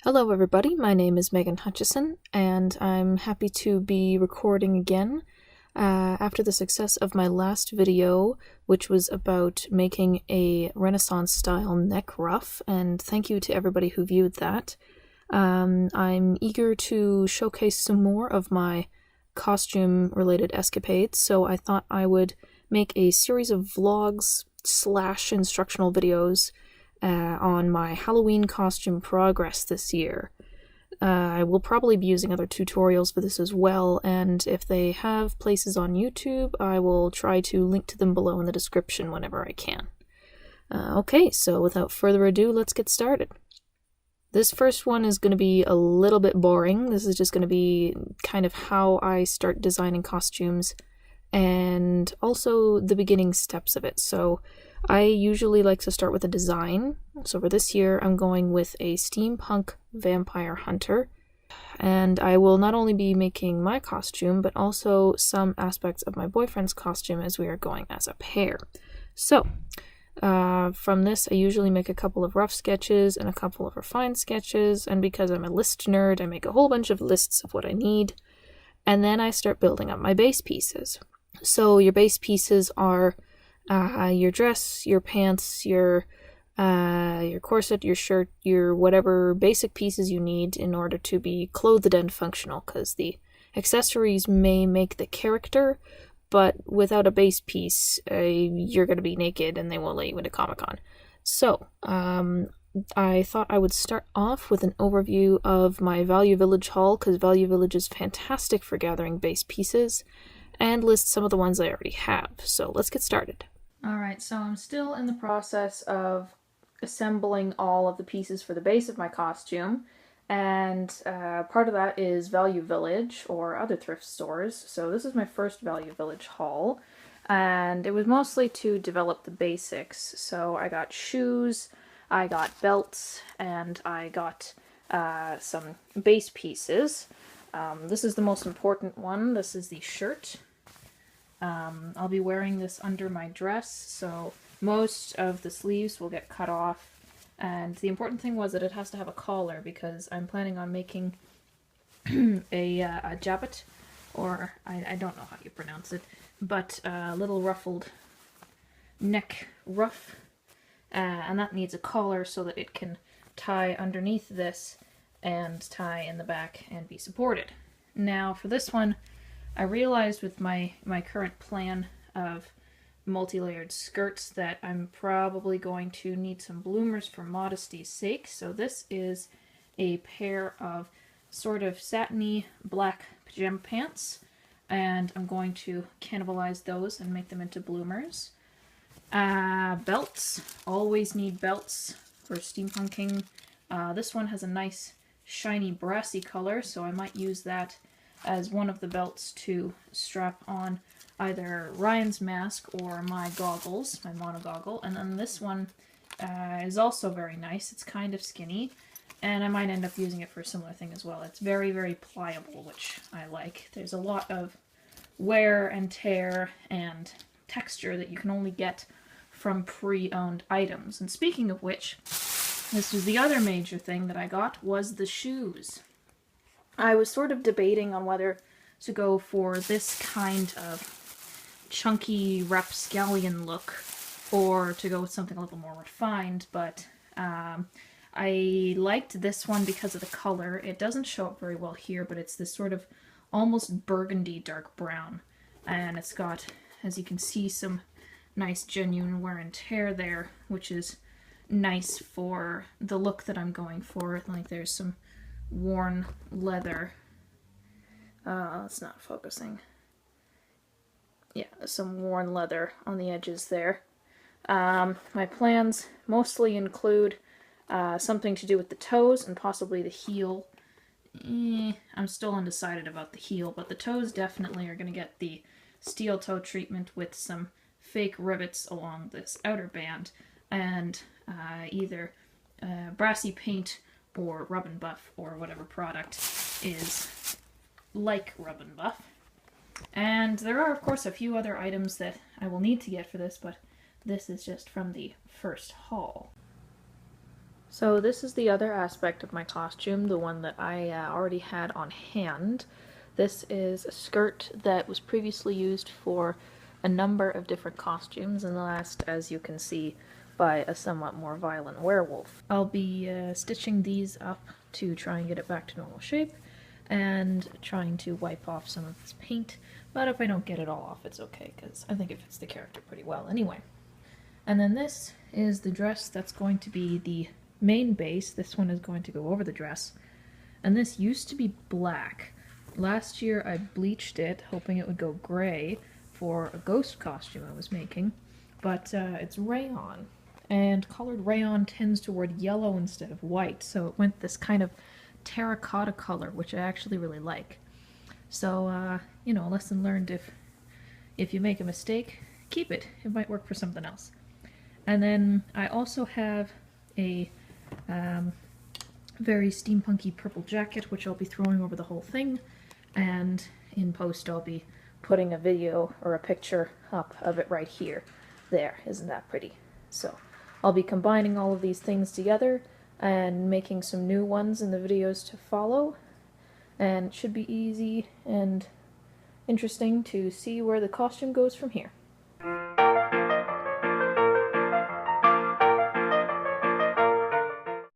Hello everybody, my name is Megan Hutchison, and I'm happy to be recording again after the success of my last video, which was about making a Renaissance-style neck ruff, and thank you to everybody who viewed that. I'm eager to showcase some more of my costume-related escapades, so I thought I would make a series of vlogs / instructional videos on my Halloween costume progress this year. I will probably be using other tutorials for this as well, and if they have places on YouTube, I will try to link to them below in the description whenever I can. Okay, so without further ado, let's get started. This first one is going to be a little bit boring. This is just going to be kind of how I start designing costumes and also the beginning steps of it. So I usually like to start with a design. So for this year, I'm going with a steampunk vampire hunter. And I will not only be making my costume, but also some aspects of my boyfriend's costume as we are going as a pair. So from this, I usually make a couple of rough sketches and a couple of refined sketches. And because I'm a list nerd, I make a whole bunch of lists of what I need. And then I start building up my base pieces. So your base pieces are your dress, your pants, your corset, your shirt, your whatever basic pieces you need in order to be clothed and functional, because the accessories may make the character, but without a base piece, you're going to be naked and they won't let you into Comic-Con. So, I thought I would start off with an overview of my Value Village haul, because Value Village is fantastic for gathering base pieces, and list some of the ones I already have. So let's get started. Alright, so I'm still in the process of assembling all of the pieces for the base of my costume, and part of that is Value Village or other thrift stores. So this is my first Value Village haul, and it was mostly to develop the basics. So I got shoes, I got belts, and I got some base pieces. This is the most important one. This is the shirt. I'll be wearing this under my dress, so most of the sleeves will get cut off. And the important thing was that it has to have a collar, because I'm planning on making a jabot, or I don't know how you pronounce it, but a little ruffled neck ruff. And that needs a collar so that it can tie underneath this and tie in the back and be supported. Now for this one, I realized with my current plan of multi-layered skirts that I'm probably going to need some bloomers for modesty's sake. So this is a pair of sort of satiny black pajama pants, and I'm going to cannibalize those and make them into bloomers. Belts. Always need belts for steampunking. This one has a nice shiny brassy color, so I might use that as one of the belts to strap on either Ryan's mask or my goggles, my monogoggle. And then this one is also very nice. It's kind of skinny, and I might end up using it for a similar thing as well. It's very, very pliable, which I like. There's a lot of wear and tear and texture that you can only get from pre-owned items. And speaking of which, this was the other major thing that I got, was the shoes. I was sort of debating on whether to go for this kind of chunky rapscallion look or to go with something a little more refined, but I liked this one because of the color. It doesn't show up very well here, but it's this sort of almost burgundy dark brown, and it's got, as you can see, some nice genuine wear and tear there, which is nice for the look that I'm going for. Like, there's some worn leather. It's not focusing. Yeah, some worn leather on the edges there. My plans mostly include something to do with the toes and possibly the heel. I'm still undecided about the heel, but the toes definitely are going to get the steel toe treatment with some fake rivets along this outer band, and either brassy paint or Rub and Buff, or whatever product is like Rub and Buff. And there are, of course, a few other items that I will need to get for this, but this is just from the first haul. So this is the other aspect of my costume, the one that I already had on hand. This is a skirt that was previously used for a number of different costumes, and the last, as you can see, by a somewhat more violent werewolf. I'll be stitching these up to try and get it back to normal shape, and trying to wipe off some of this paint, but if I don't get it all off, it's okay, because I think it fits the character pretty well anyway. And then this is the dress that's going to be the main base. This one is going to go over the dress. And this used to be black. Last year I bleached it, hoping it would go gray for a ghost costume I was making, but it's rayon. And colored rayon tends toward yellow instead of white, so it went this kind of terracotta color, which I actually really like. So, you know, lesson learned, if you make a mistake, keep it. It might work for something else. And then I also have a very steampunky purple jacket, which I'll be throwing over the whole thing, and in post I'll be putting a video or a picture up of it right here. There, isn't that pretty? So I'll be combining all of these things together and making some new ones in the videos to follow, and it should be easy and interesting to see where the costume goes from here.